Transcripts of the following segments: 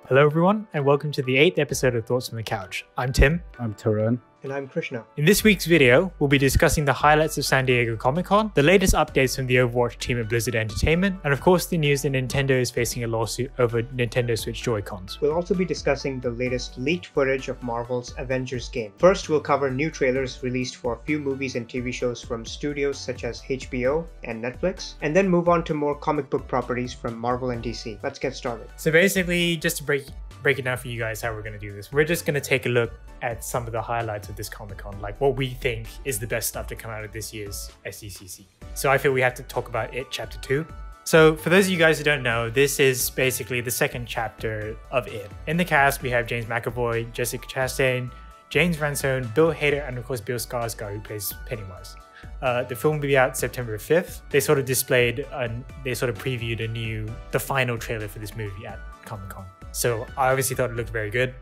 Hello everyone, and welcome to the 8th episode of Thoughts from the Couch. I'm Tim. I'm Tarun. And I'm Krishna. In this week's video, we'll be discussing the highlights of San Diego Comic-Con, the latest updates from the Overwatch team at Blizzard Entertainment, and of course the news that Nintendo is facing a lawsuit over Nintendo Switch Joy-Cons. We'll also be discussing the latest leaked footage of Marvel's Avengers game. First, we'll cover new trailers released for a few movies and TV shows from studios such as HBO and Netflix, and then move on to more comic book properties from Marvel and DC. Let's get started. So basically, just to break it down for you guys how we're going to do this, we're just going to take a look at some of the highlights of this Comic-Con, like what we think is the best stuff to come out of this year's SDCC. So I feel we have to talk about It Chapter 2. So for those of you guys who don't know, this is basically the second chapter of It. In the cast, we have James McAvoy, Jessica Chastain, James Ransone, Bill Hader, and of course Bill Skarsgård, who plays Pennywise. The film will be out September 5th. They sort of previewed the final trailer for this movie at Comic-Con. So I obviously thought it looked very good,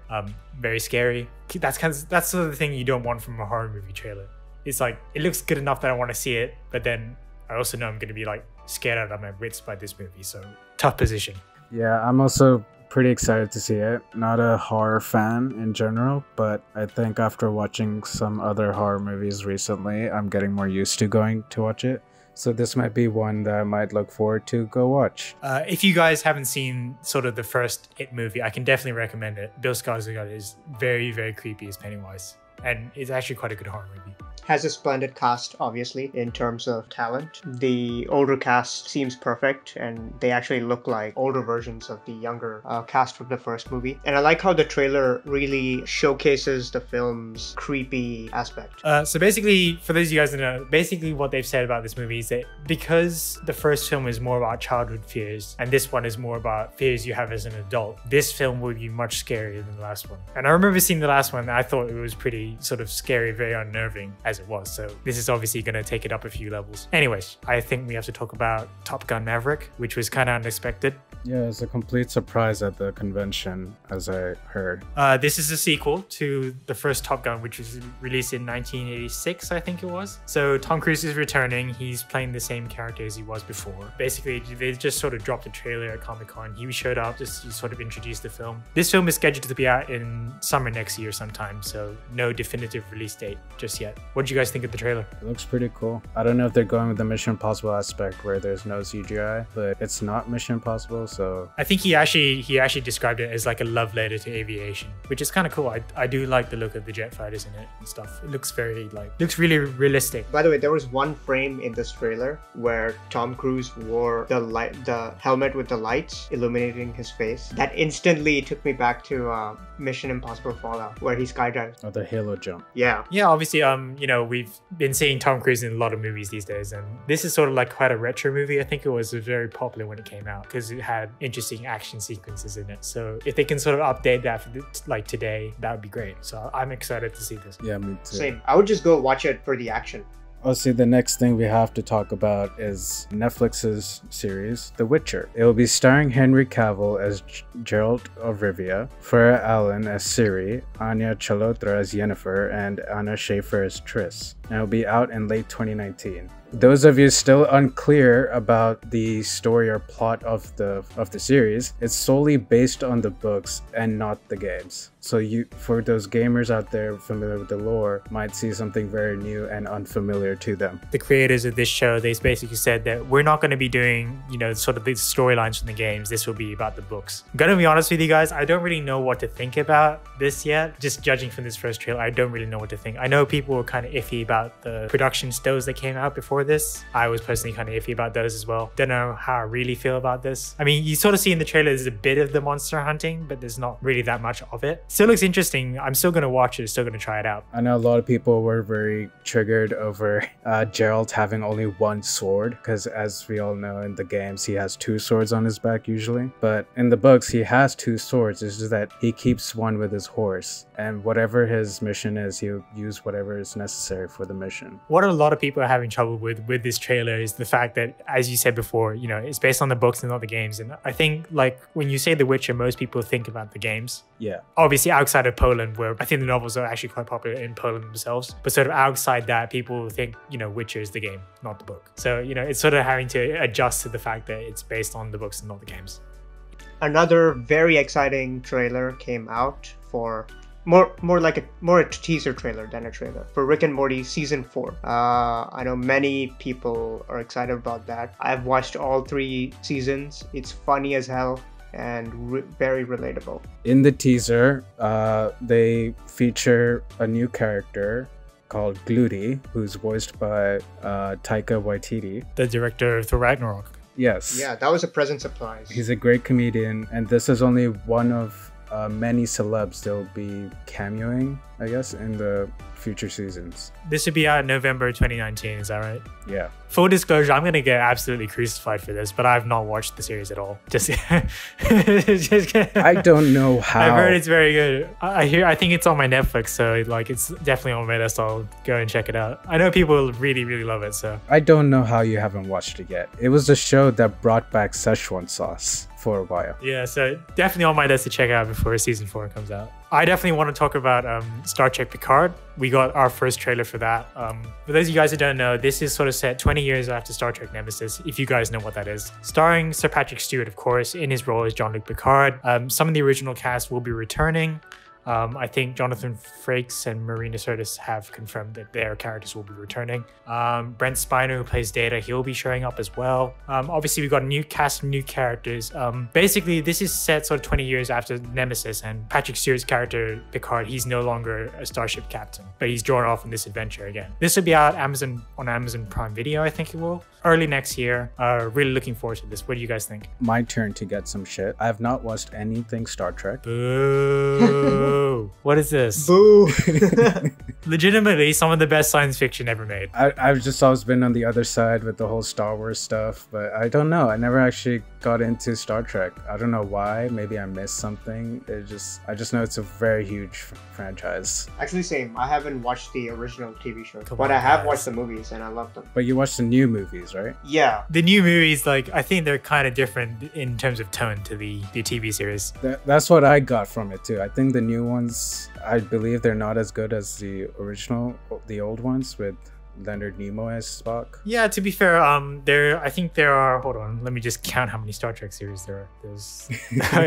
very scary. That's sort of the thing you don't want from a horror movie trailer. It's like, it looks good enough that I want to see it, but then I also know I'm going to be like scared out of my wits by this movie. So tough position. Yeah, I'm also pretty excited to see it. Not a horror fan in general, but I think after watching some other horror movies recently, I'm getting more used to going to watch it. So this might be one that I might look forward to go watch. If you guys haven't seen sort of the first It movie, I can definitely recommend it. Bill Skarsgård is very, very creepy as Pennywise, and it's actually quite a good horror movie. Has a splendid cast, obviously, in terms of talent. The older cast seems perfect, and they actually look like older versions of the younger cast from the first movie. And I like how the trailer really showcases the film's creepy aspect. So basically, for those of you guys who know, basically what they've said about this movie is that because the first film is more about childhood fears, and this one is more about fears you have as an adult, this film will be much scarier than the last one. And I remember seeing the last one, and I thought it was pretty sort of scary, very unnerving as it was. So this is obviously going to take it up a few levels. Anyways, I think we have to talk about Top Gun Maverick, which was kind of unexpected. Yeah, it's a complete surprise at the convention, as I heard. This is a sequel to the first Top Gun, which was released in 1986, I think it was. So Tom Cruise is returning. He's playing the same character as he was before. Basically, they just sort of dropped a trailer at Comic-Con. He showed up just to sort of introduce the film. This film is scheduled to be out in summer next year sometime, so no definitive release date just yet. What did you guys think of the trailer? It looks pretty cool. I don't know if they're going with the Mission Impossible aspect where there's no CGI, but it's not Mission Impossible, so... I think he actually described it as like a love letter to aviation, which is kind of cool. I do like the look of the jet fighters in it and stuff. It looks looks really realistic. By the way, there was one frame in this trailer where Tom Cruise wore the helmet with the lights illuminating his face. That instantly took me back to Mission Impossible Fallout, where he skydived. Oh, the Halo jump. Yeah. Yeah, obviously, you know, we've been seeing Tom Cruise in a lot of movies these days, and this is sort of like quite a retro movie. I think it was very popular when it came out because it had interesting action sequences in it. So if they can sort of update that for like today, that would be great. So I'm excited to see this. Yeah, me too. Same. I would just go watch it for the action. Also, the next thing we have to talk about is Netflix's series, The Witcher. It will be starring Henry Cavill as Geralt of Rivia, Farrah Allen as Ciri, Anya Chalotra as Yennefer, and Anna Schaefer as Triss. And it will be out in late 2019. Those of you still unclear about the story or plot of the series, it's solely based on the books and not the games. So for those gamers out there familiar with the lore, might see something very new and unfamiliar to them. The creators of this show, they basically said that we're not going to be doing, you know, sort of the storylines from the games. This will be about the books. I'm gonna be honest with you guys, I don't really know what to think about this yet. Just judging from this first trailer, I don't really know what to think. I know people were kind of iffy about the production stills that came out before this. I was personally kind of iffy about those as well. Don't know how I really feel about this. I mean, you sort of see in the trailer there's a bit of the monster hunting, but there's not really that much of it. Still looks interesting. I'm still going to watch it, still going to try it out. I know a lot of people were very triggered over Geralt having only one sword, because as we all know in the games, he has two swords on his back usually. But in the books, he has two swords. It's just that he keeps one with his horse, and whatever his mission is, he'll use whatever is necessary for the mission. What a lot of people are having trouble with this trailer is the fact that, as you said before, you know, it's based on the books and not the games. And I think, like, when you say The Witcher, most people think about the games. Yeah. Obviously outside of Poland, where I think the novels are actually quite popular in Poland themselves. But sort of outside that, people think, you know, Witcher is the game, not the book. So, you know, it's sort of having to adjust to the fact that it's based on the books and not the games. Another very exciting trailer came out for more a teaser trailer than a trailer for Rick and Morty season 4. I know many people are excited about that. I've watched all 3 seasons. It's funny as hell and very relatable. In the teaser, they feature a new character called Gluty, who's voiced by Taika Waititi, the director of Thor Ragnarok. Yes. Yeah, that was a pleasant surprise. He's a great comedian, and this is only one of many celebs they'll be cameoing, I guess, in the future seasons. This would be out in November 2019, is that right? Yeah. Full disclosure, I'm gonna get absolutely crucified for this, but I've not watched the series at all. Just I don't know how. I've heard it's very good. I think it's on my Netflix, so like it's definitely on my list. I'll go and check it out. I know people really, really love it, so. I don't know how you haven't watched it yet. It was the show that brought back Szechuan sauce for a while. Yeah, so definitely on my list to check out before season 4 comes out. I definitely want to talk about Star Trek Picard. We got our first trailer for that. For those of you guys who don't know, this is sort of set 20 years after Star Trek Nemesis, if you guys know what that is. Starring Sir Patrick Stewart, of course, in his role as Jean-Luc Picard. Some of the original cast will be returning. I think Jonathan Frakes and Marina Sirtis have confirmed that their characters will be returning. Brent Spiner, who plays Data, he'll be showing up as well. Obviously, we've got a new cast of new characters. Basically, this is set sort of 20 years after Nemesis, and Patrick Stewart's character, Picard, he's no longer a starship captain, but he's drawn off on this adventure again. This will be out on Amazon Prime Video, I think it will. Early next year. Really looking forward to this. What do you guys think? My turn to get some shit. I have not watched anything Star Trek. Boo. What is this? Boo. Legitimately, some of the best science fiction ever made. I've just always been on the other side with the whole Star Wars stuff, but I don't know. I never actually got into Star Trek. I don't know why. Maybe I missed something. I just know it's a very huge franchise. Actually, same. I haven't watched the original TV show, but I have watched the movies and I love them. But you watched the new movies, right? Yeah. The new movies, like, I think they're kind of different in terms of tone to the TV series. That's what I got from it too. I think the new ones, I believe they're not as good as the original, the old ones with Leonard Nimoy as Spock. Yeah, to be fair, I think there are, hold on, let me just count how many Star Trek series there are. There's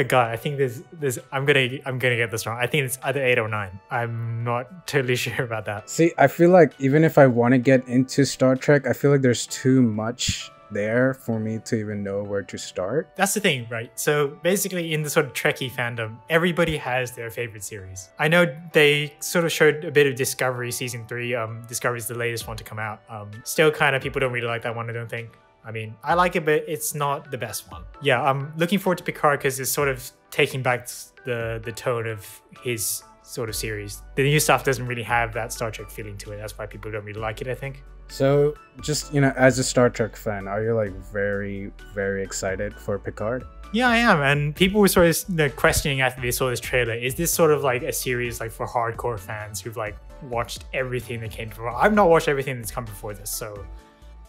God, I think there's I'm gonna get this wrong. I think it's either 8 or 9. I'm not totally sure about that. See, I feel like even if I want to get into Star Trek, I feel like there's too much there for me to even know where to start. That's the thing, right? So basically in the sort of Trekkie fandom, everybody has their favorite series. I know they sort of showed a bit of Discovery season 3. Discovery is the latest one to come out. Still kind of people don't really like that one, I don't think. I mean, I like it, but it's not the best one. Yeah, I'm looking forward to Picard because it's sort of taking back the tone of his sort of series. The new stuff doesn't really have that Star Trek feeling to it. That's why people don't really like it, I think. So just, as a Star Trek fan, are you like very, very excited for Picard? Yeah, I am. And people were sort of questioning after they saw this trailer, is this sort of like a series like for hardcore fans who've like watched everything that came before? I've not watched everything that's come before this, so,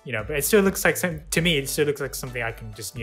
but it still looks like, to me, it still looks like something I can just,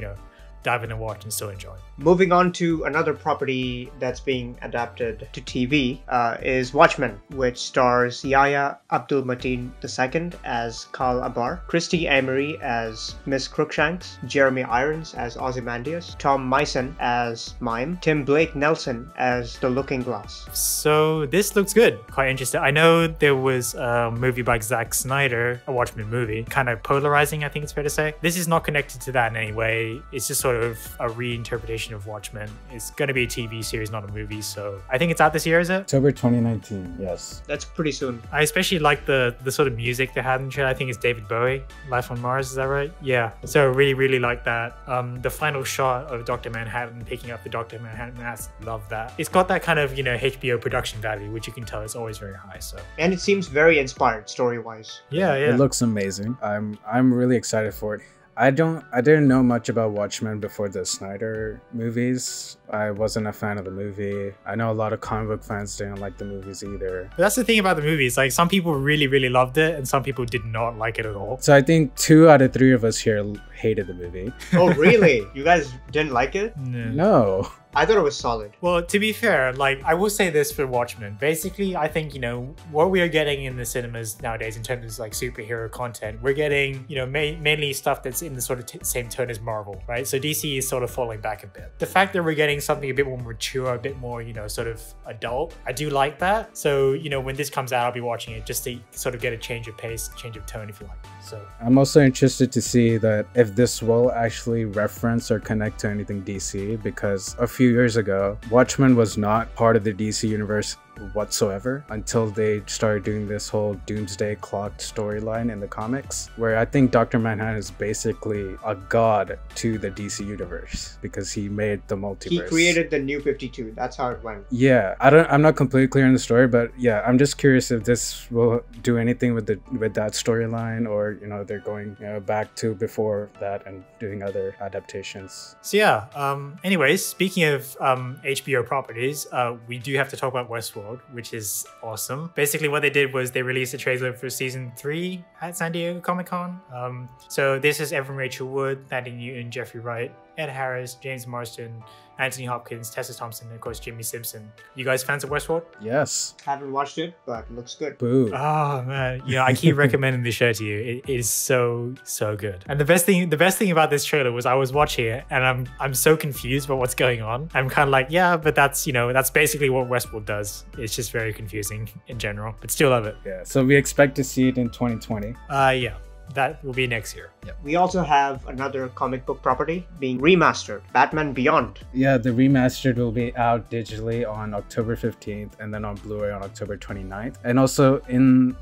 dive in and watch and still enjoy. Moving on to another property that's being adapted to TV is Watchmen, which stars Yahya Abdul-Mateen II as Kal Abar, Christy Amory as Miss Crookshanks, Jeremy Irons as Ozymandias, Tom Mison as Mime, Tim Blake Nelson as The Looking Glass. So this looks good. Quite interesting. I know there was a movie by Zack Snyder, a Watchmen movie, kind of polarizing, I think it's fair to say. This is not connected to that in any way. It's just sort of a reinterpretation of Watchmen. It's going to be a TV series, not a movie, so I think it's out this year, is it? October 2019, yes. That's pretty soon. I especially like the sort of music they had in the trailer. I think it's David Bowie, Life on Mars, is that right? Yeah, so really, really like that. The final shot of Dr. Manhattan picking up the Dr. Manhattan mask, love that. It's got that kind of, HBO production value, which you can tell is always very high, so. And it seems very inspired story-wise. Yeah. It looks amazing. I'm really excited for it. I didn't know much about Watchmen before the Snyder movies. I wasn't a fan of the movie. I know a lot of comic book fans didn't like the movies either. But that's the thing about the movies. Like, some people really, really loved it and some people did not like it at all. So I think 2 out of 3 of us here hated the movie. Oh, really? You guys didn't like it? No. I thought it was solid. Well, to be fair, like I will say this for Watchmen. Basically, I think, you know, what we are getting in the cinemas nowadays in terms of like superhero content, we're getting, you know, mainly stuff that's in the sort of same tone as Marvel, right? So DC is sort of falling back a bit. The fact that we're getting something a bit more mature, a bit more, you know, sort of adult, I do like that. So, you know, when this comes out, I'll be watching it just to sort of get a change of pace, change of tone, if you like. So I'm also interested to see that if this will actually reference or connect to anything DC, because a few years ago, Watchmen was not part of the DC universe whatsoever until they started doing this whole Doomsday Clock storyline in the comics, where I think Dr. Manhattan is basically a god to the DC universe because he made the multiverse. He created the New 52. That's how it went. Yeah, I'm not completely clear on the story, but yeah, I'm just curious if this will do anything with that storyline, or you know, they're going, you know, back to before that and doing other adaptations. So yeah, anyways, speaking of HBO properties, we do have to talk about Westworld, which is awesome. Basically what they did was they released a trailer for season 3 at San Diego Comic-Con. So this is Evan Rachel Wood, Thandie Newton, Jeffrey Wright, Ed Harris, James Marsden, Anthony Hopkins, Tessa Thompson, and of course Jimmy Simpson. You guys fans of Westworld? Yes. Haven't watched it, but it looks good. Boo. Oh man, you know, I keep recommending this show to you. It is so good. And the best thing about this trailer was I was watching it and I'm so confused about what's going on. I'm kind of like, yeah, but that's, you know, that's basically what Westworld does. It's just very confusing in general, but still love it. Yeah. So we expect to see it in 2020. Yeah. That will be next year. Yep. We also have another comic book property being remastered, Batman Beyond. Yeah, the remastered will be out digitally on October 15th and then on Blu-ray on October 29th. And also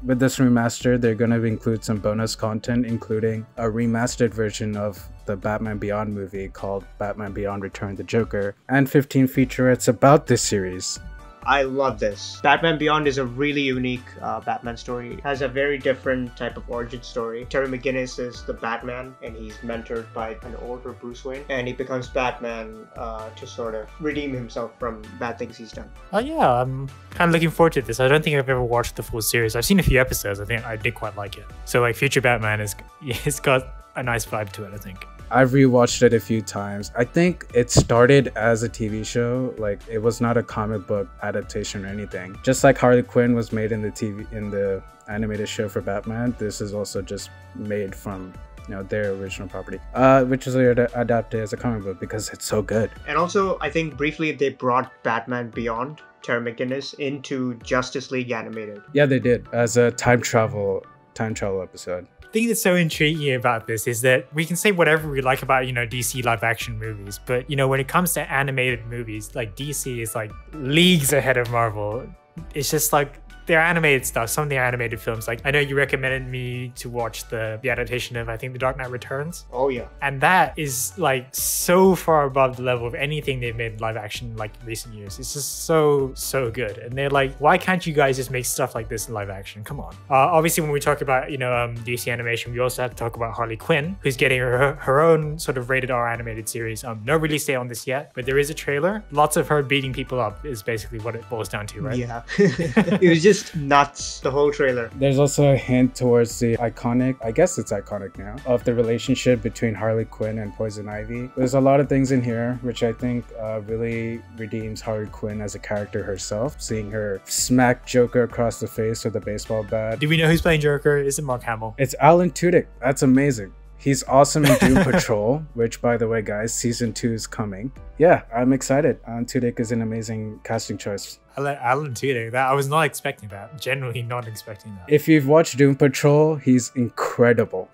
with this remaster, they're going to include some bonus content, including a remastered version of the Batman Beyond movie called Batman Beyond Return of the Joker, and 15 featurettes about this series. I love this. Batman Beyond is a really unique Batman story. It has a very different type of origin story. Terry McGinnis is the Batman, and he's mentored by an older Bruce Wayne, and he becomes Batman to sort of redeem himself from bad things he's done. Oh yeah, I'm kind of looking forward to this. I don't think I've ever watched the full series. I've seen a few episodes. I think I did quite like it. So like future Batman it's got a nice vibe to it, I think. I've rewatched it a few times. I think it started as a TV show. Like, it was not a comic book adaptation or anything. Just like Harley Quinn was made in the animated show for Batman, this is also just made from, you know, their original property, which is adapted as a comic book because it's so good. And also, I think briefly they brought Batman Beyond, Terry McGinnis, into Justice League Animated. Yeah, they did, as a time travel episode. The thing that's so intriguing about this is that we can say whatever we like about, you know, DC live action movies, but you know, when it comes to animated movies, like DC is like leagues ahead of Marvel. It's just like their animated stuff, some of their animated films. Like I know you recommended me to watch the adaptation of, I think, The Dark Knight Returns. Oh yeah. And that is like so far above the level of anything they've made live action like recent years. It's just so good. And they're like, why can't you guys just make stuff like this in live action? Come on. Obviously when we talk about, you know, DC animation, we also have to talk about Harley Quinn, who's getting her own sort of rated R animated series. No release date on this yet, but there is a trailer. Lots of her beating people up is basically what it boils down to, right? Yeah. It was just nuts, the whole trailer. There's also a hint towards the iconic, I guess it's iconic now, of the relationship between Harley Quinn and Poison Ivy. There's a lot of things in here which I think really redeems Harley Quinn as a character herself, seeing her smack Joker across the face with a baseball bat. Do we know who's playing Joker? Is it Mark Hamill? It's Alan Tudyk. That's amazing. He's awesome in Doom Patrol, which, by the way, guys, season 2 is coming. Yeah, I'm excited. Alan Tudyk is an amazing casting choice. Alan Tudyk, I was not expecting that. Genuinely not expecting that. If you've watched Doom Patrol, he's incredible.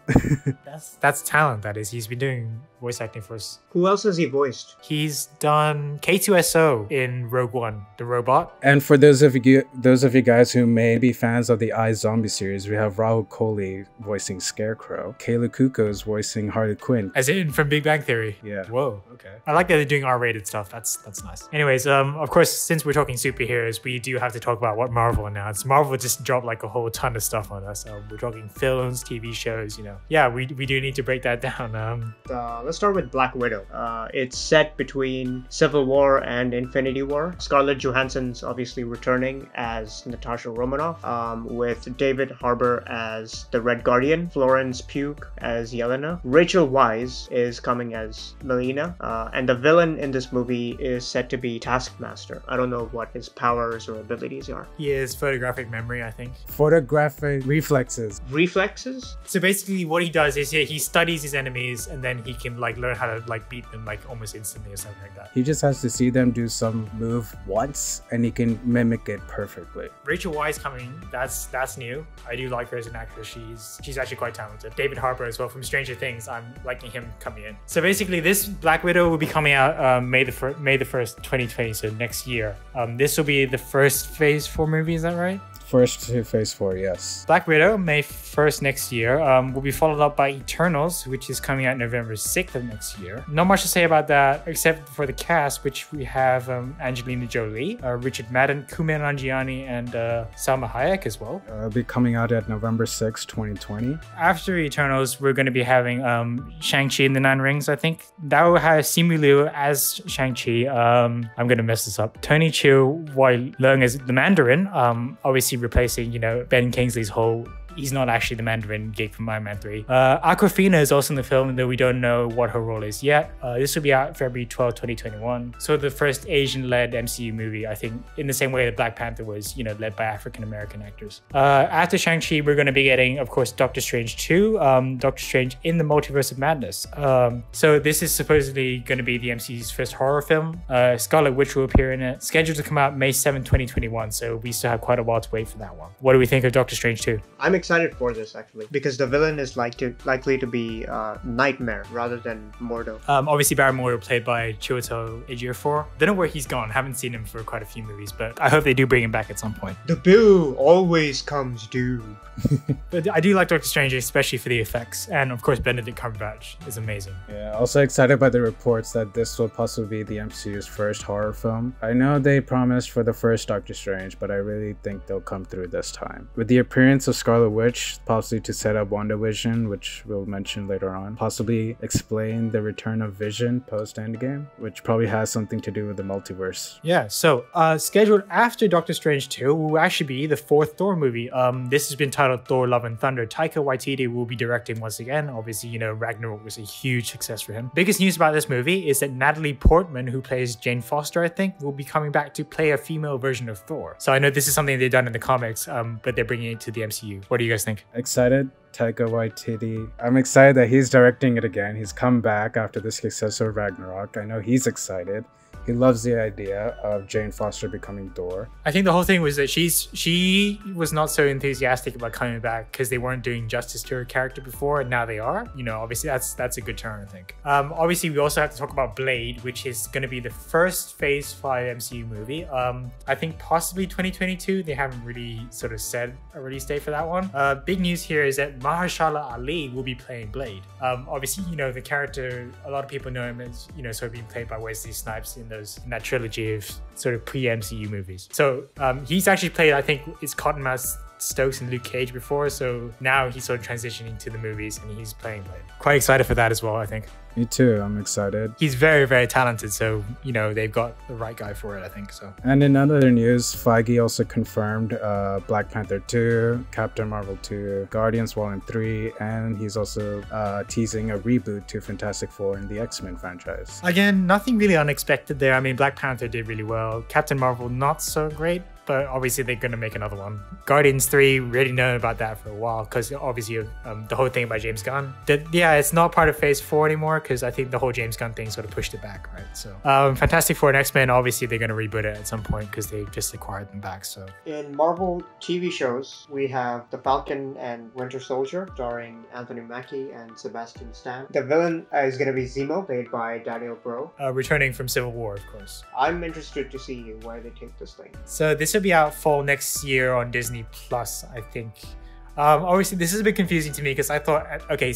That's talent, that is. He's been doing voice acting for us. Who else has he voiced? He's done K2SO in Rogue One, the robot. And for those of you guys who may be fans of the iZombie series, we have Rahul Kohli voicing Scarecrow. Kayla Kuko's voicing Harley Quinn. As in from Big Bang Theory. Yeah. Whoa, okay. I like that they're doing R-rated stuff. That's nice. Anyways, of course, since we're talking superheroes, superheroes, we do have to talk about what Marvel announced. Marvel just dropped like a whole ton of stuff on us. We're talking films, TV shows, you know. Yeah, we do need to break that down. Let's start with Black Widow. It's set between Civil War and Infinity War. Scarlett Johansson's obviously returning as Natasha Romanoff, with David Harbour as the Red Guardian, Florence Pugh as Yelena. Rachel Weisz is coming as Melina, and the villain in this movie is said to be Taskmaster. I don't know what his powers or abilities are. He has photographic memory, I think. Photographic reflexes. Reflexes? So basically what he does is he studies his enemies and then he can like learn how to like beat them like almost instantly or something like that. He just has to see them do some move once and he can mimic it perfectly. Rachel Weisz coming, that's new. I do like her as an actress. She's actually quite talented. David Harbour as well from Stranger Things. I'm liking him coming in. So basically this Black Widow will be coming out May the 1st, 2020, so next year. This will be the first Phase 4 movie, is that right? First to Phase 4, yes. Black Widow, May 1st next year, will be followed up by Eternals, which is coming out November 6th of next year. Not much to say about that, except for the cast, which we have Angelina Jolie, Richard Madden, Kumail Nanjiani, and Salma Hayek as well. It'll be coming out at November 6th, 2020. After Eternals, we're going to be having Shang-Chi and the Nine Rings, I think. That will have Simu Liu as Shang-Chi. I'm going to mess this up. Tony Chiu Wai Leung as the Mandarin, obviously replacing, you know, Ben Kingsley's whole he's not actually the Mandarin gig from Iron Man 3. Awkwafina is also in the film, though we don't know what her role is yet. This will be out February 12, 2021. So the first Asian-led MCU movie, I think, in the same way that Black Panther was, you know, led by African-American actors. After Shang-Chi, we're going to be getting, of course, Doctor Strange 2, Doctor Strange in the Multiverse of Madness. So this is supposedly going to be the MCU's first horror film. Scarlet Witch will appear in it. Scheduled to come out May 7, 2021, so we still have quite a while to wait for that one. What do we think of Doctor Strange 2? I'm excited for this, actually, because the villain is likely to be Nightmare rather than Mordo. Obviously, Baron Mordo played by Chiwetel Ejiofor. Don't know where he's gone. Haven't seen him for quite a few movies, but I hope they do bring him back at some point. The bill always comes due. But I do like Doctor Strange, especially for the effects. And of course, Benedict Cumberbatch is amazing. Yeah, also excited by the reports that this will possibly be the MCU's first horror film. I know they promised for the first Doctor Strange, but I really think they'll come through this time. With the appearance of Scarlet Witch, possibly to set up WandaVision, which we'll mention later on, possibly explain the return of Vision post-Endgame, which probably has something to do with the multiverse. Yeah, so scheduled after Doctor Strange 2 will actually be the fourth Thor movie. This has been titled Thor Love and Thunder. Taika Waititi will be directing once again. Obviously, you know, Ragnarok was a huge success for him. Biggest news about this movie is that Natalie Portman, who plays Jane Foster, I think, will be coming back to play a female version of Thor. So I know this is something they've done in the comics, but they're bringing it to the MCU. What do you guys think? Excited? Taika Waititi. I'm excited that he's directing it again. He's come back after the success of Ragnarok. I know he's excited. He loves the idea of Jane Foster becoming Thor. I think the whole thing was that she was not so enthusiastic about coming back because they weren't doing justice to her character before, and now they are. You know, obviously that's a good turn, I think. Obviously, we also have to talk about Blade, which is going to be the first Phase 5 MCU movie. I think possibly 2022. They haven't really sort of said a release date for that one. Big news here is that Mahershala Ali will be playing Blade. Obviously, you know, the character, a lot of people know him as, you know, sort of being played by Wesley Snipes in that trilogy of sort of pre-MCU movies. So he's actually played, I think, it's Cottonmouth Stokes and Luke Cage before, so now he's sort of transitioning to the movies and he's playing Blade. Quite excited for that as well, I think. Me too, I'm excited. He's very, very talented, so, you know, they've got the right guy for it, I think, so. And in other news, Feige also confirmed Black Panther 2, Captain Marvel 2, Guardians Volume 3, and he's also teasing a reboot to Fantastic Four in the X-Men franchise. Again, nothing really unexpected there. I mean, Black Panther did really well. Captain Marvel, not so great, but obviously they're going to make another one. Guardians 3, really known about that for a while, because obviously the whole thing by James Gunn. Yeah, it's not part of Phase 4 anymore, because I think the whole James Gunn thing sort of pushed it back, right? So Fantastic Four and X-Men, obviously they're going to reboot it at some point, because they just acquired them back, so. In Marvel TV shows, we have The Falcon and Winter Soldier, starring Anthony Mackie and Sebastian Stan. The villain is going to be Zemo, played by Daniel Bro. Returning from Civil War, of course. I'm interested to see where they take this thing. So this will be out fall next year on Disney Plus, I think. Obviously, this is a bit confusing to me because I thought, okay,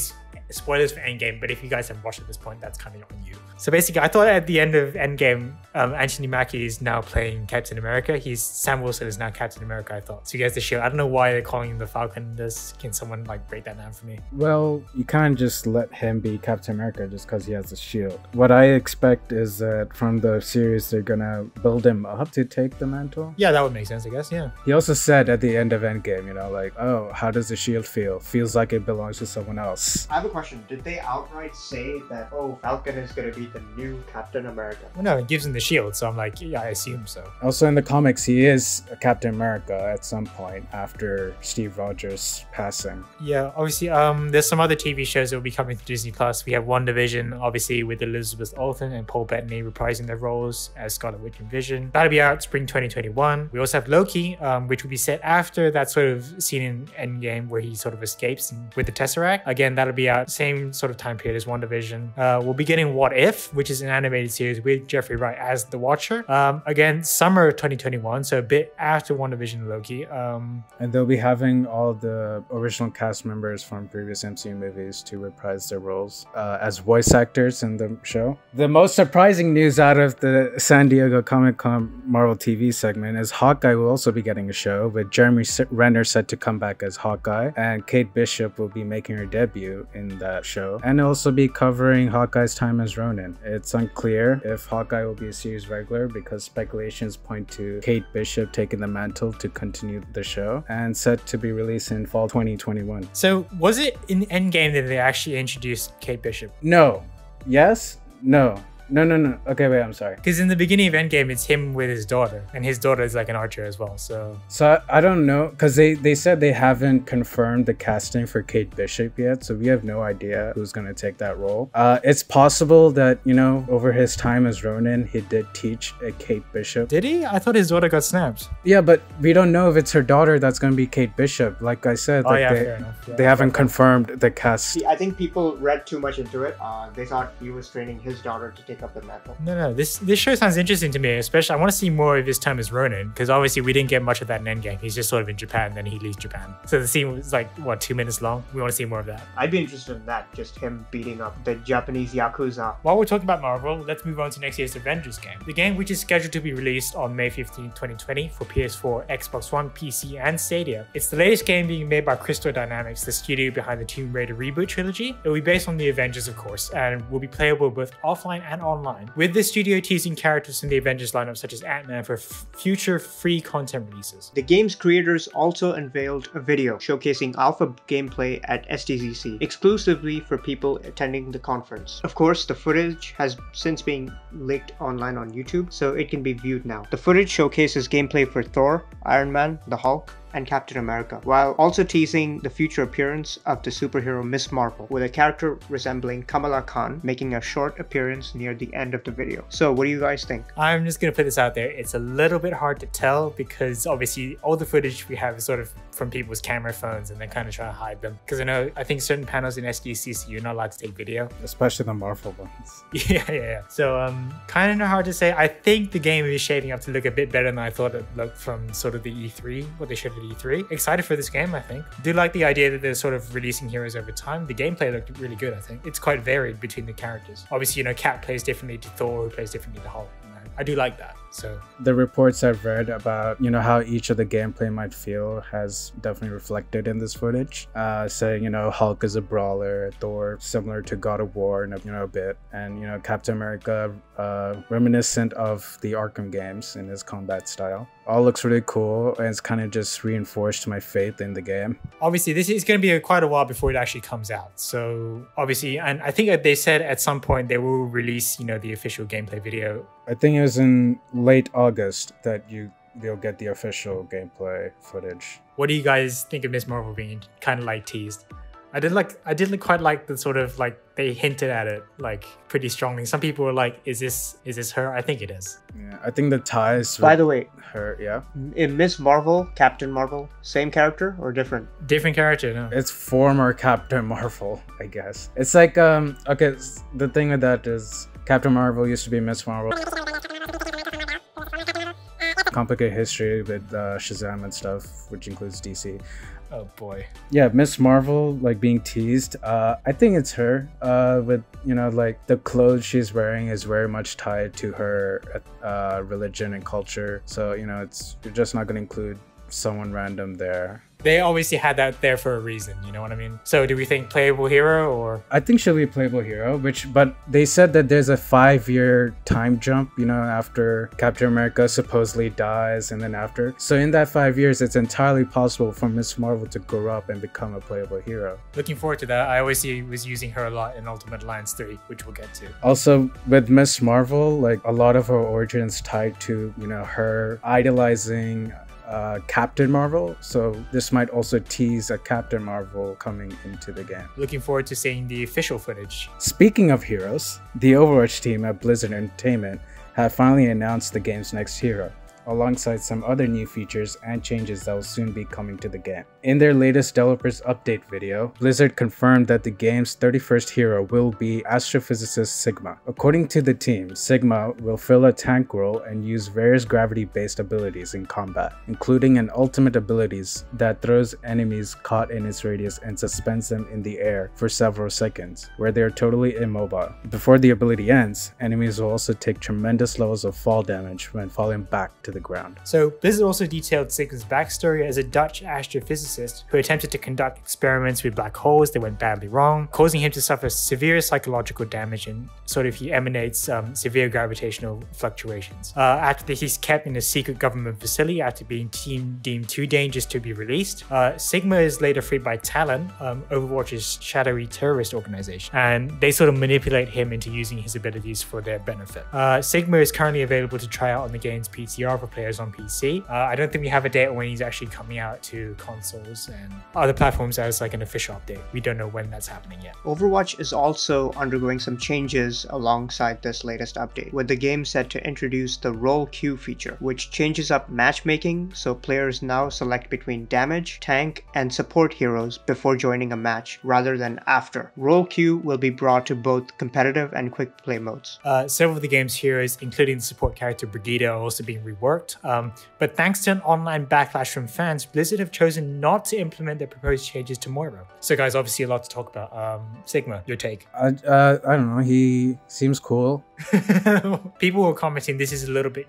spoilers for Endgame, but if you guys haven't watched at this point, that's kind of on you. So basically, I thought at the end of Endgame, Anthony Mackie is now playing Captain America. Sam Wilson is now Captain America, I thought. So he has the shield. I don't know why they're calling him the Falcon. Can someone like break that down for me? Well, you can't just let him be Captain America just because he has a shield. What I expect is that from the series, they're gonna build him up to take the mantle. Yeah, that would make sense, I guess, yeah. He also said at the end of Endgame, you know, like, oh, how does the shield feel? Feels like it belongs to someone else. I have a question. Did they outright say that, oh, Falcon is going to be the new Captain America? Well, no, it gives him the shield, so I'm like, yeah, I assume so. Also in the comics, he is a Captain America at some point after Steve Rogers' passing. Yeah, obviously, there's some other TV shows that will be coming to Disney Plus. We have WandaVision, obviously, with Elizabeth Olsen and Paul Bettany reprising their roles as Scarlet Witch and Vision. That'll be out spring 2021. We also have Loki, which will be set after that sort of scene in Endgame where he sort of escapes with the Tesseract. Again, that'll be out same sort of time period as WandaVision. We'll be getting What If, which is an animated series with Jeffrey Wright as the Watcher. Again, summer 2021, so a bit after WandaVision and Loki. And they'll be having all the original cast members from previous MCU movies to reprise their roles as voice actors in the show. The most surprising news out of the San Diego Comic-Con Marvel TV segment is Hawkeye will also be getting a show, with Jeremy Renner set to come back as Hawkeye, and Kate Bishop will be making her debut in that show, and also be covering Hawkeye's time as Ronin. It's unclear if Hawkeye will be a series regular because speculations point to Kate Bishop taking the mantle to continue the show, and set to be released in fall 2021. So was it in Endgame that they actually introduced Kate Bishop? No. Yes? No. No. Okay, wait, I'm sorry. Because in the beginning of Endgame, it's him with his daughter, and his daughter is like an archer as well, so... So I don't know, because they said they haven't confirmed the casting for Kate Bishop yet, so we have no idea who's going to take that role. It's possible that, you know, over his time as Ronin, he did teach a Kate Bishop. Did he? I thought his daughter got snapped. Yeah, but we don't know if it's her daughter that's going to be Kate Bishop. Like I said, like fair enough. Yeah, they haven't confirmed the cast. See, I think people read too much into it. They thought he was training his daughter to take up the mantle. No, this show sounds interesting to me, especially I want to see more of his time as Ronin, because obviously we didn't get much of that in Endgame. He's just sort of in Japan, and then he leaves Japan. So the scene was like, what, 2 minutes long? We want to see more of that. I'd be interested in that, just him beating up the Japanese Yakuza. While we're talking about Marvel, let's move on to next year's Avengers game. The game, which is scheduled to be released on May 15, 2020 for PS4, Xbox One, PC, and Stadia. It's the latest game being made by Crystal Dynamics, the studio behind the Tomb Raider reboot trilogy. It will be based on the Avengers, of course, and will be playable both offline and online, with the studio teasing characters from the Avengers lineup such as Ant-Man for future free content releases. The game's creators also unveiled a video showcasing alpha gameplay at SDCC, exclusively for people attending the conference. Of course, the footage has since been leaked online on YouTube, so it can be viewed now. The footage showcases gameplay for Thor, Iron Man, the Hulk, and Captain America, while also teasing the future appearance of the superhero Miss Marvel, with a character resembling Kamala Khan making a short appearance near the end of the video. So what do you guys think? I'm just gonna put this out there. It's a little bit hard to tell because obviously all the footage we have is sort of from people's camera phones and they're kind of trying to hide them. Because I think certain panels in SDCC you're not allowed to take video. Especially the Marvel ones. Yeah. So kind of hard to say. I think the game is shaping up to look a bit better than I thought it looked from sort of the E3, what they showed at E3. Excited for this game, I think. Do like the idea that they're sort of releasing heroes over time. The gameplay looked really good, I think. It's quite varied between the characters. Obviously, Cap plays differently to Thor, who plays differently to Hulk. I do like that. So the reports I've read about how each of the gameplay might feel has definitely reflected in this footage, saying Hulk is a brawler, Thor similar to God of War in a bit, and Captain America reminiscent of the Arkham games in his combat style. All looks really cool, and it's kind of just reinforced my faith in the game. Obviously, this is going to be quite a while before it actually comes out. So obviously, and I think that they said at some point they will release the official gameplay video. I think it was in late August that they'll get the official gameplay footage. What do you guys think of Miss Marvel being kind of like teased? I did quite like the sort of they hinted at it pretty strongly. Some people were like, is this her? I think it is. Yeah, I think the ties. By the way, her, yeah. In Miss Marvel, Captain Marvel, same character or different? Different character, no. It's former Captain Marvel, I guess. It's like okay, the thing with that is Captain Marvel used to be Miss Marvel. Complicated history with Shazam and stuff, which includes DC. Oh boy. Yeah, Miss Marvel like being teased. I think it's her. With like the clothes she's wearing is very much tied to her religion and culture. So you're just not gonna include someone random there. They obviously had that there for a reason, you know what I mean? So do we think playable hero or? I think she'll be a playable hero, but they said that there's a 5-year time jump, after Captain America supposedly dies and then after. So in that 5 years, it's entirely possible for Miss Marvel to grow up and become a playable hero. Looking forward to that. I always was using her a lot in Ultimate Alliance 3, which we'll get to. Also with Miss Marvel, like a lot of her origins tied to, her idolizing Captain Marvel, so this might also tease a Captain Marvel coming into the game. Looking forward to seeing the official footage. Speaking of heroes, the Overwatch team at Blizzard Entertainment have finally announced the game's next hero, alongside some other new features and changes that will soon be coming to the game. In their latest developers update video, Blizzard confirmed that the game's 31st hero will be astrophysicist Sigma. According to the team, Sigma will fill a tank role and use various gravity-based abilities in combat, including an ultimate abilities that throws enemies caught in its radius and suspends them in the air for several seconds, where they are totally immobile. Before the ability ends, enemies will also take tremendous levels of fall damage when falling back to the ground. So Blizzard also detailed Sigma's backstory as a Dutch astrophysicist who attempted to conduct experiments with black holes that went badly wrong, causing him to suffer severe psychological damage, and he emanates severe gravitational fluctuations. After he's kept in a secret government facility after being deemed too dangerous to be released, Sigma is later freed by Talon, Overwatch's shadowy terrorist organization, and they manipulate him into using his abilities for their benefit. Sigma is currently available to try out on the game's PTR for players on PC. I don't think we have a date when he's actually coming out to consoles and other platforms as an official update. We don't know when that's happening yet. Overwatch is also undergoing some changes alongside this latest update, with the game set to introduce the role queue feature, which changes up matchmaking, so players now select between damage, tank, and support heroes before joining a match rather than after. Role queue will be brought to both competitive and quick play modes. Several of the game's heroes, including the support character Brigida, are also being reworked. But thanks to an online backlash from fans, Blizzard have chosen not to implement their proposed changes to Moira. So guys, obviously a lot to talk about. Sigma, your take? I don't know, he seems cool. People were commenting this is a little bit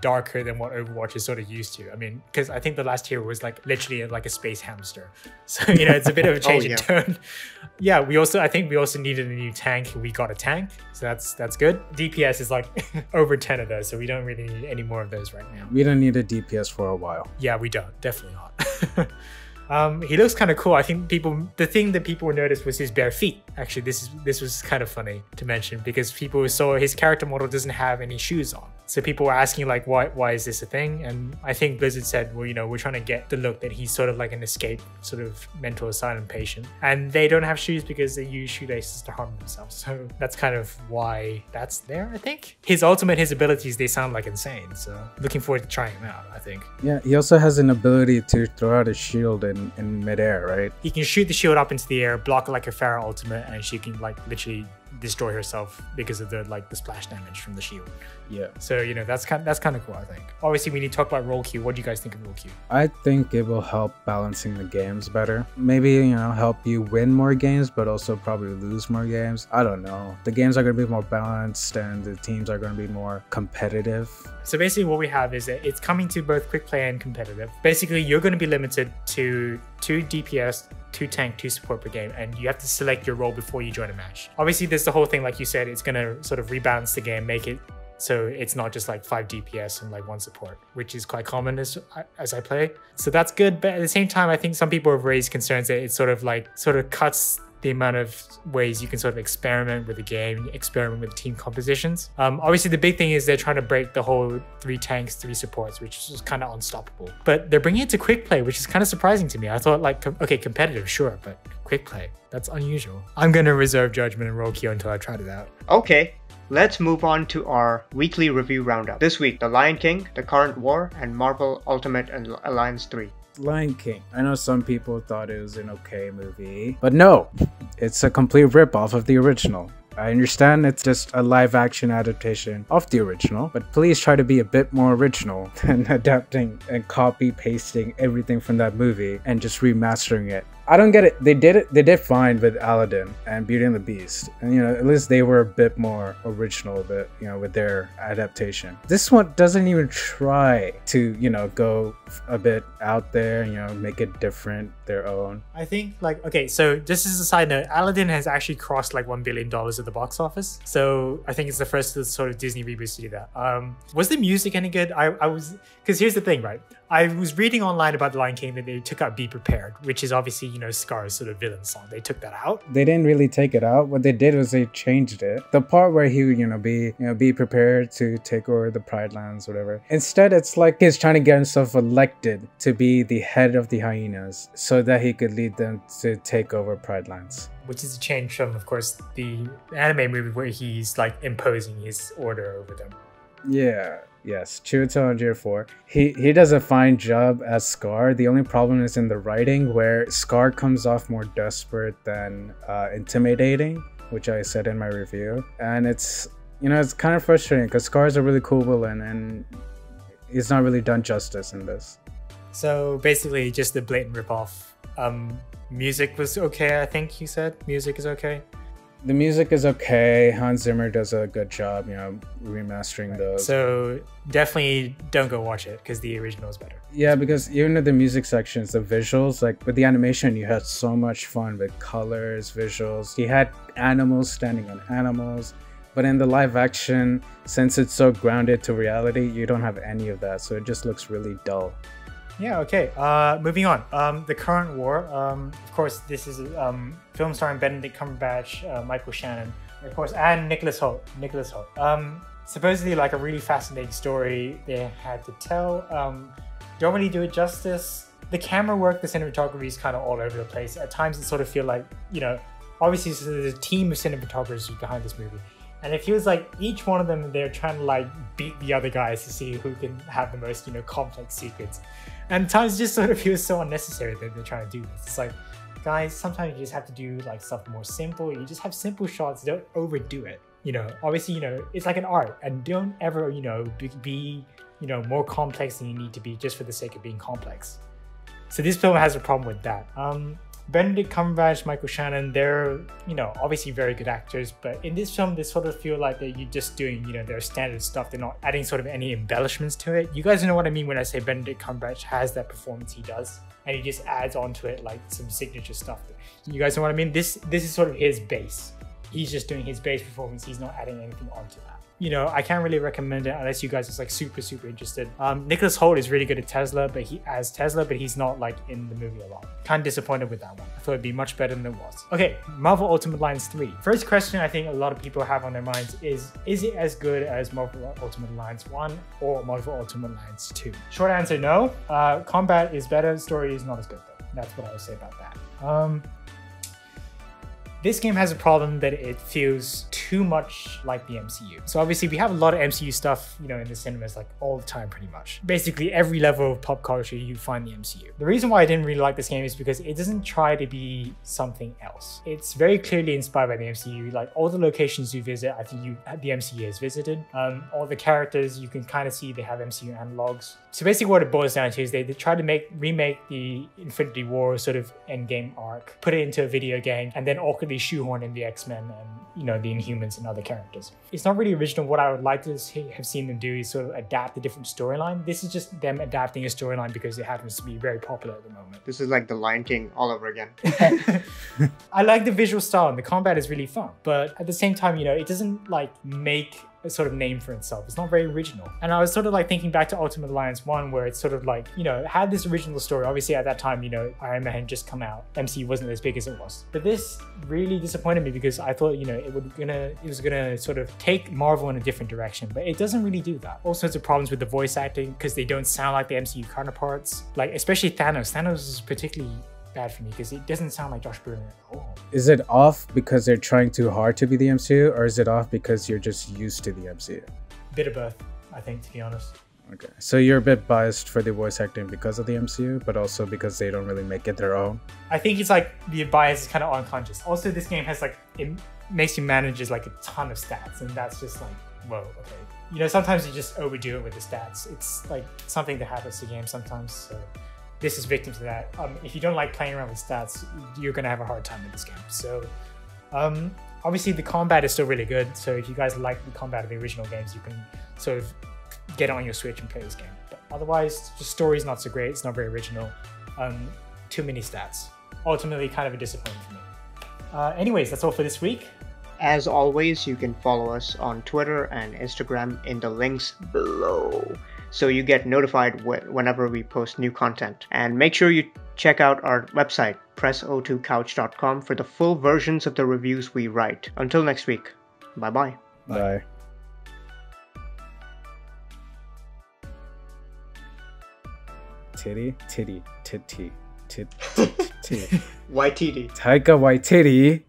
darker than what Overwatch is used to. I mean, because I think the last hero was literally a space hamster. So, it's a bit of a change in tone. Yeah, I think we also needed a new tank. We got a tank, so that's good. DPS is over 10 of those, so we don't really need any more of those right now. We don't need a DPS for a while. Yeah, we don't. Definitely not. He looks kind of cool. I think the thing that people noticed was his bare feet. Actually, this was kind of funny to mention because people saw his character model doesn't have any shoes on. So people were asking why is this a thing? And I think Blizzard said, well, we're trying to get the look that he's like an escaped mental asylum patient. And they don't have shoes because they use shoelaces to harm themselves. So that's kind of why that's there, I think. His abilities, they sound insane. So looking forward to trying them out, I think. Yeah, he also has an ability to throw out a shield in midair, right? He can shoot the shield up into the air, block it like a Pharah ultimate, and she can literally destroy herself because of the splash damage from the shield. Yeah. So that's kind of cool, I think. Obviously, we need to talk about role queue. What do you guys think of role queue? I think it will help balancing the games better. Maybe help you win more games, but also probably lose more games. I don't know. The games are going to be more balanced, and the teams are going to be more competitive. So basically, what we have is that it's coming to both quick play and competitive. Basically, you're going to be limited to 2 DPS, 2 tank, 2 support per game, and you have to select your role before you join a match. Obviously, there's the whole thing, like you said, it's going to rebalance the game, make it so it's not just 5 DPS and 1 support, which is quite common as I play. So that's good, but at the same time, I think some people have raised concerns that it cuts the amount of ways you can experiment with the game, experiment with team compositions. Obviously, the big thing is they're trying to break the whole 3 tanks, 3 supports, which is kind of unstoppable. But they're bringing it to quick play, which is kind of surprising to me. I thought okay, competitive, sure, but quick play, that's unusual. I'm going to reserve judgment and role queue until I tried it out. Okay. Let's move on to our weekly review roundup. This week, The Lion King, The Current War, and Marvel Ultimate Alliance 3. Lion King. I know some people thought it was an okay movie, but no, it's a complete rip-off of the original. I understand it's just a live action adaptation of the original, but please try to be a bit more original than adapting and copy pasting everything from that movie and just remastering it. I don't get it. They did fine with Aladdin and Beauty and the Beast. And at least they were a bit more original with their adaptation. This one doesn't even try to, go a bit out there, make it different, their own. I think okay, so just as a side note, Aladdin has actually crossed $1 billion at the box office. So I think it's the first sort of Disney reboots to do that. Was the music any good? Because here's the thing, right? I was reading online about The Lion King that they took out Be Prepared, which is obviously, Scar's sort of villain song. They took that out. They didn't really take it out. What they did was they changed it. The part where he would, be prepared to take over the Pride Lands, whatever. Instead, it's like he's trying to get himself elected to be the head of the hyenas so that he could lead them to take over Pride Lands. Which is a change from, of course, the anime movie where he's imposing his order over them. Yeah. Yes, Chiwetel Ejiofor. He does a fine job as Scar. The only problem is in the writing, where Scar comes off more desperate than intimidating, which I said in my review. And it's kind of frustrating because Scar is a really cool villain and he's not really done justice in this. So basically just a blatant ripoff. Music was okay, I think you said. Music is okay. The music is okay. Hans Zimmer does a good job, remastering those. So definitely don't go watch it because the original is better. Yeah, because even in the music sections, the visuals, with the animation, you had so much fun with colors, visuals. You had animals standing on animals. But in the live action, since it's so grounded to reality, you don't have any of that. So it just looks really dull. Yeah, okay. Moving on. The Current War. Of course, this is a film starring Benedict Cumberbatch, Michael Shannon, of course, and Nicholas Hoult. Supposedly a really fascinating story they had to tell. Don't really do it justice. The camera work, the cinematography is kind of all over the place. At times it sort of feel like, obviously there's a team of cinematographers behind this movie. And it feels like each one of them, they're trying to beat the other guys to see who can have the most, complex secrets. And at times it just sort of feels so unnecessary that they're trying to do this. It's like, guys, sometimes you just have to do stuff more simple. You just have simple shots, don't overdo it. Obviously, it's like an art, and don't ever, be more complex than you need to be just for the sake of being complex. So this film has a problem with that. Benedict Cumberbatch, Michael Shannon, they're, obviously very good actors, but in this film, they sort of feel like that you're just doing, their standard stuff. They're not adding sort of any embellishments to it. You guys know what I mean when I say Benedict Cumberbatch has that performance he does, and he just adds onto it some signature stuff. You guys know what I mean? This is sort of his base. He's just doing his base performance. He's not adding anything onto that. I can't really recommend it unless you guys are super interested. Nicholas Hoult is really good at Tesla, but he's not in the movie a lot. Kind of disappointed with that one. I thought it'd be much better than it was. Okay, Marvel Ultimate Alliance 3. First question I think a lot of people have on their minds is it as good as Marvel Ultimate Alliance 1 or Marvel Ultimate Alliance 2? Short answer, no. Combat is better, story is not as good though. That's what I would say about that. This game has a problem that it feels too much like the MCU. So obviously we have a lot of MCU stuff, in the cinemas all the time pretty much. Basically every level of pop culture you find the MCU. The reason why I didn't really like this game is because it doesn't try to be something else. It's very clearly inspired by the MCU. All the locations you visit, I think the MCU has visited. All the characters, you can kind of see they have MCU analogs. So basically what it boils down to is they try to remake the Infinity War sort of endgame arc, put it into a video game, and then awkwardly shoehorn in the X-Men and the Inhumans and other characters. It's not really original. What I would like to have seen them do is sort of adapt a different storyline. This is just them adapting a storyline because it happens to be very popular at the moment. This is like The Lion King all over again. I like the visual style and the combat is really fun, but at the same time, it doesn't make a sort of name for itself. It's not very original. And I was sort of thinking back to Ultimate Alliance 1 where it's sort of it had this original story. Obviously at that time, Iron Man had just come out. MCU wasn't as big as it was. But this really disappointed me because I thought, it was gonna sort of take Marvel in a different direction, but it doesn't really do that. All sorts of problems with the voice acting because they don't sound like the MCU counterparts. Especially Thanos. Thanos is particularly bad for me because it doesn't sound like Josh Brolin at all. Is it off because they're trying too hard to be the MCU, or is it off because you're just used to the MCU? Bit of both, I think, to be honest. Okay, so you're a bit biased for the voice acting because of the MCU, but also because they don't really make it their own? I think it's the bias is kind of unconscious. Also, this game has makes you manage is like a ton of stats, and that's just like, whoa, okay. You know, sometimes you just overdo it with the stats. It's like something that happens to games sometimes, so this is victim to that. If you don't like playing around with stats, you're gonna have a hard time with this game. So obviously the combat is still really good, so if you guys like the combat of the original games, you can sort of get it on your Switch and play this game. But otherwise, the story's not so great, it's not very original. Too many stats. Ultimately, kind of a disappointment for me. Anyways, that's all for this week. As always, you can follow us on Twitter and Instagram in the links below, so you get notified whenever we post new content. And make sure you check out our website, presso2couch.com, for the full versions of the reviews we write. Until next week, bye-bye. Bye. Titty, titty, titty, titty, titty. YTD. Taika Waititi.